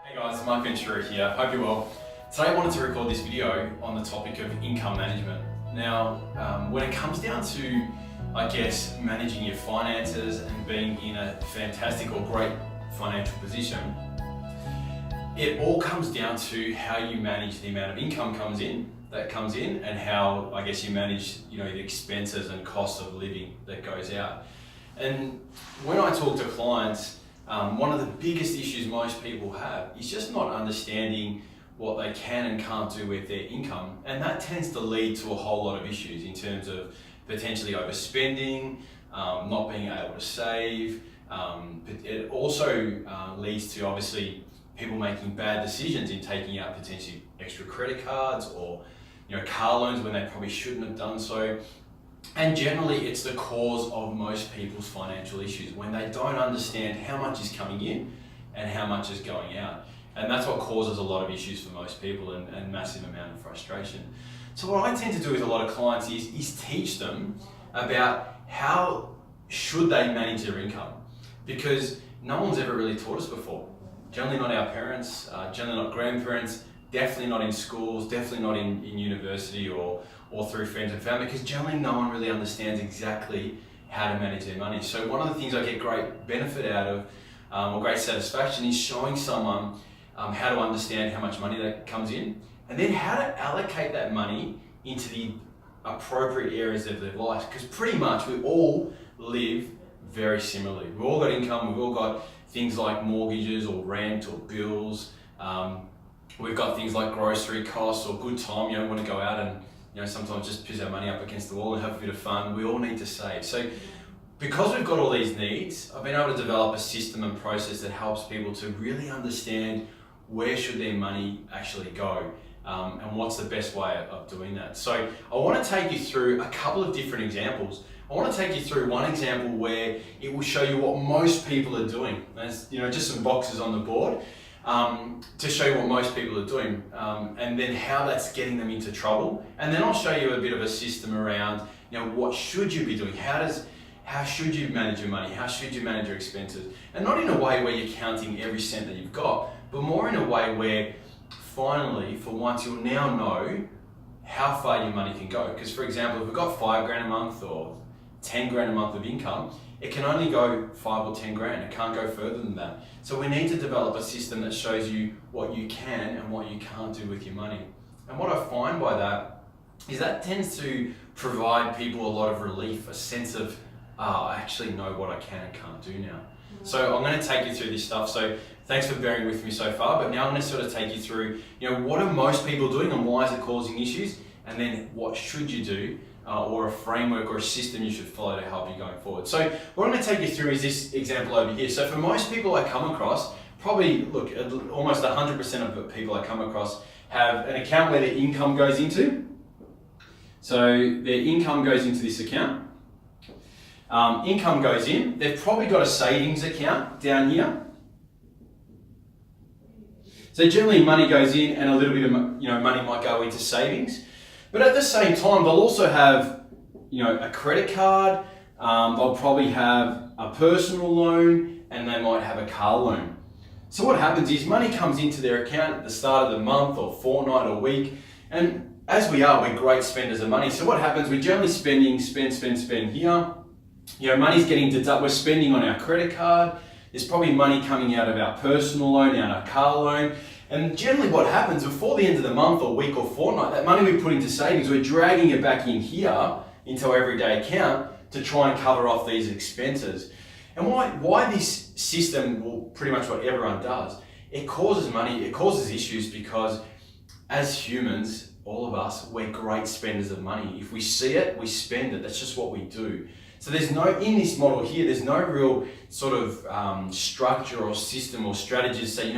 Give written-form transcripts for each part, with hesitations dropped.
Hey guys, Marc Ventura here. Hope you're well. Today I wanted to record this video on the topic of income management. Now, when it comes down to, managing your finances and being in a fantastic or great financial position, it all comes down to how you manage the amount of income that comes in and how, you manage, the expenses and cost of living that goes out. And when I talk to clients, one of the biggest issues most people have is just not understanding what they can and can't do with their income. And that tends to lead to a whole lot of issues in terms of potentially overspending, not being able to save. It also leads to obviously people making bad decisions in taking out potentially extra credit cards or car loans when they probably shouldn't have done so. And generally it's the cause of most people's financial issues when they don't understand how much is coming in and how much is going out. And that's what causes a lot of issues for most people and massive amount of frustration. So what I tend to do with a lot of clients is teach them about how should they manage their income, because no one's ever really taught us before. Generally not our parents, generally not grandparents, definitely not in schools, definitely not in university or through friends and family, because generally no one really understands exactly how to manage their money. So one of the things I get great benefit out of, or great satisfaction, is showing someone how to understand how much money that comes in, and then how to allocate that money into the appropriate areas of their lives. Because pretty much we all live very similarly. We've all got income, we've all got things like mortgages or rent or bills. We've got things like grocery costs or good time. Want to go out and sometimes just piss our money up against the wall and have a bit of fun. We all need to save. So because we've got all these needs, I've been able to develop a system and process that helps people to really understand where should their money actually go, and what's the best way of doing that. So I want to take you through a couple of different examples. I want to take you through one example where it will show you what most people are doing. There's just some boxes on the board to show you what most people are doing, and then how that's getting them into trouble. And then I'll show you a bit of a system around what should you be doing. How should you manage your money? How should you manage your expenses? And not in a way where you're counting every cent that you've got, but more in a way where finally, for once, you'll now know how far your money can go. Because for example, if we've got $5,000 a month or 10 grand a month of income, it can only go 5 or 10 grand. It can't go further than that. So we need to develop a system that shows you what you can and what you can't do with your money. And what I find by that is that tends to provide people a lot of relief, a sense of, I actually know what I can and can't do now. So I'm going to take you through this stuff. So thanks for bearing with me so far, but now I'm going to sort of take you through, what are most people doing and why is it causing issues? And then what should you do, or a framework or a system you should follow to help you going forward. So what I'm going to take you through is this example over here. So for most people I come across, probably, look, almost 100% of the people I come across have an account where their income goes into. So their income goes into this account. Income goes in. They've probably got a savings account down here. So generally money goes in and a little bit of money might go into savings. But at the same time, they'll also have a credit card, they'll probably have a personal loan, and they might have a car loan. So what happens is money comes into their account at the start of the month or fortnight or week, and as we're great spenders of money. So what happens, we're generally spend here. Money's getting deducted, we're spending on our credit card, there's probably money coming out of our personal loan, out of our car loan. And generally what happens before the end of the month or week or fortnight, that money we put into savings, we're dragging it back in here into our everyday account to try and cover off these expenses. And why this system, well, pretty much what everyone does, it causes issues because as humans, all of us, we're great spenders of money. If we see it, we spend it. That's just what we do. So in this model here, there's no real sort of structure or system or strategy to say,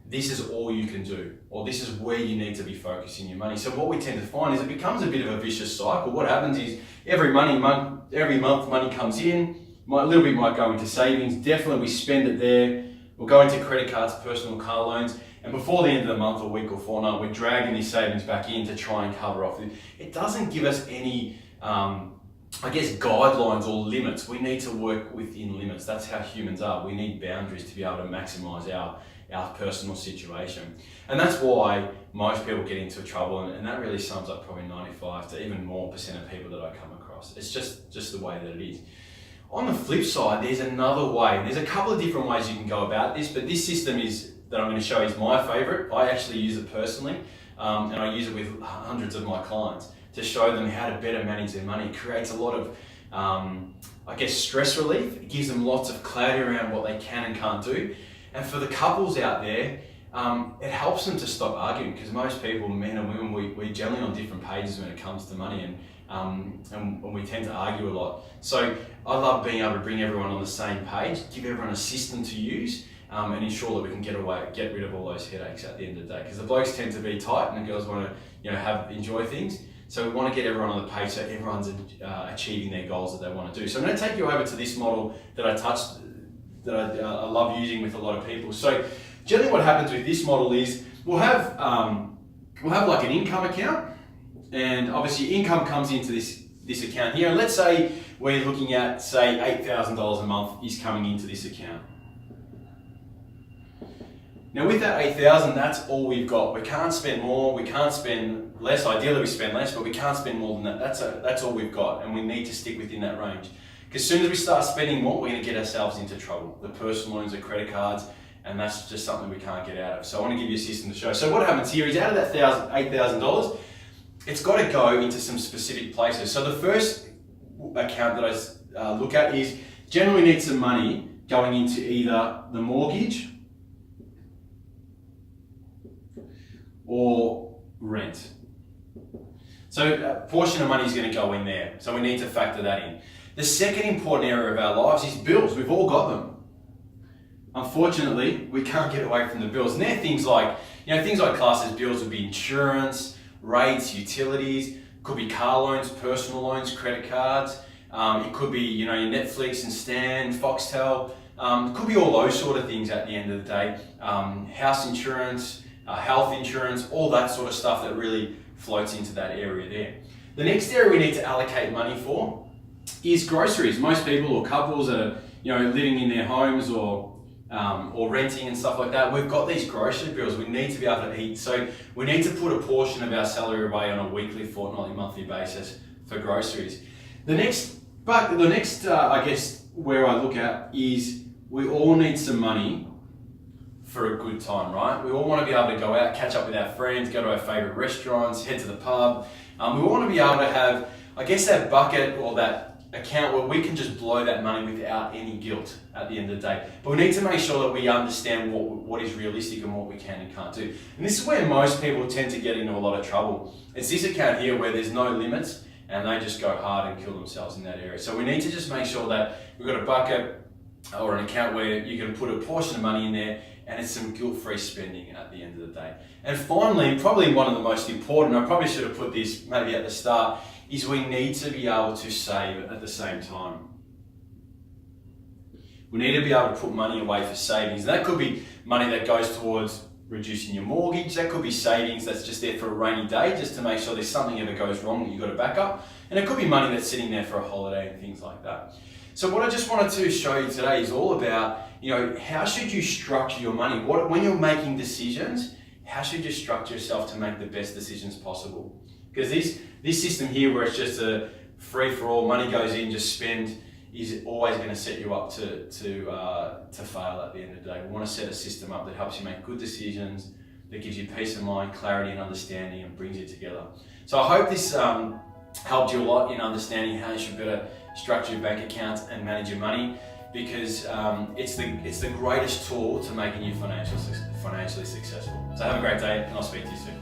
this is all you can do, or this is where you need to be focusing your money. So what we tend to find is it becomes a bit of a vicious cycle. What happens is every month money comes in, a little bit might go into savings, definitely we spend it there, we'll go into credit cards, personal car loans, and before the end of the month or week or fortnight, we're dragging these savings back in to try and cover off. It doesn't give us any guidelines or limits. We need to work within limits. That's how humans are. We need boundaries to be able to maximize our personal situation. And that's why most people get into trouble, and that really sums up probably 95 to even more % of people that I come across. It's just the way that it is. On the flip side, there's another way. There's a couple of different ways you can go about this, but this system that I'm going to show is my favorite. I actually use it personally, and I use it with hundreds of my clients to show them how to better manage their money. It creates a lot of, stress relief. It gives them lots of clarity around what they can and can't do. And for the couples out there, it helps them to stop arguing, because most people, men and women, we're generally on different pages when it comes to money, and we tend to argue a lot. So I love being able to bring everyone on the same page, give everyone a system to use, and ensure that we can get rid of all those headaches at the end of the day. Because the blokes tend to be tight and the girls want to enjoy things. So we want to get everyone on the page so everyone's achieving their goals that they want to do. So I'm going to take you over to this model that I love using with a lot of people. So generally what happens with this model is we'll have like an income account, and obviously income comes into this account here. And let's say we're looking at, say, $8,000 a month is coming into this account. Now with that 8,000, that's all we've got. We can't spend more, we can't spend less. Ideally we spend less, but we can't spend more than that. That's all we've got, and we need to stick within that range. Because as soon as we start spending more, we're going to get ourselves into trouble. The personal loans, the credit cards, and that's just something we can't get out of. So I want to give you a system to show. So what happens here is out of that $8,000, it's got to go into some specific places. So the first account that I look at is generally need some money going into either the mortgage or rent. So a portion of money is going to go in there. So we need to factor that in. The second important area of our lives is bills. We've all got them. Unfortunately, we can't get away from the bills. And they're things like classed as bills would be insurance, rates, utilities, could be car loans, personal loans, credit cards. It could be, your Netflix and Stan, Foxtel. It could be all those sort of things at the end of the day. House insurance, health insurance, all that sort of stuff that really floats into that area there. The next area we need to allocate money for is groceries. Most people or couples that are living in their homes or renting and stuff like that, we've got these grocery bills we need to be able to eat. So we need to put a portion of our salary away on a weekly, fortnightly, monthly basis for groceries. The next, where I look at is we all need some money for a good time, right? We all want to be able to go out, catch up with our friends, go to our favorite restaurants, head to the pub. We all want to be able to have, that bucket or that account where we can just blow that money without any guilt at the end of the day. But we need to make sure that we understand what is realistic and what we can and can't do. And this is where most people tend to get into a lot of trouble. It's this account here where there's no limits and they just go hard and kill themselves in that area. So we need to just make sure that we've got a bucket or an account where you can put a portion of money in there and it's some guilt-free spending at the end of the day. And finally, probably one of the most important, I probably should have put this maybe at the start, is we need to be able to save at the same time. We need to be able to put money away for savings. And that could be money that goes towards reducing your mortgage. That could be savings that's just there for a rainy day, just to make sure there's something ever goes wrong that you've got to back up. And it could be money that's sitting there for a holiday and things like that. So what I just wanted to show you today is all about, how should you structure your money? When you're making decisions, how should you structure yourself to make the best decisions possible? Because this system here, where it's just a free-for-all, money goes in, just spend, is always going to set you up to fail at the end of the day. We want to set a system up that helps you make good decisions, that gives you peace of mind, clarity and understanding, and brings you together. So I hope this helped you a lot in understanding how you should better structure your bank accounts and manage your money, because it's the greatest tool to making you financially successful. So have a great day, and I'll speak to you soon.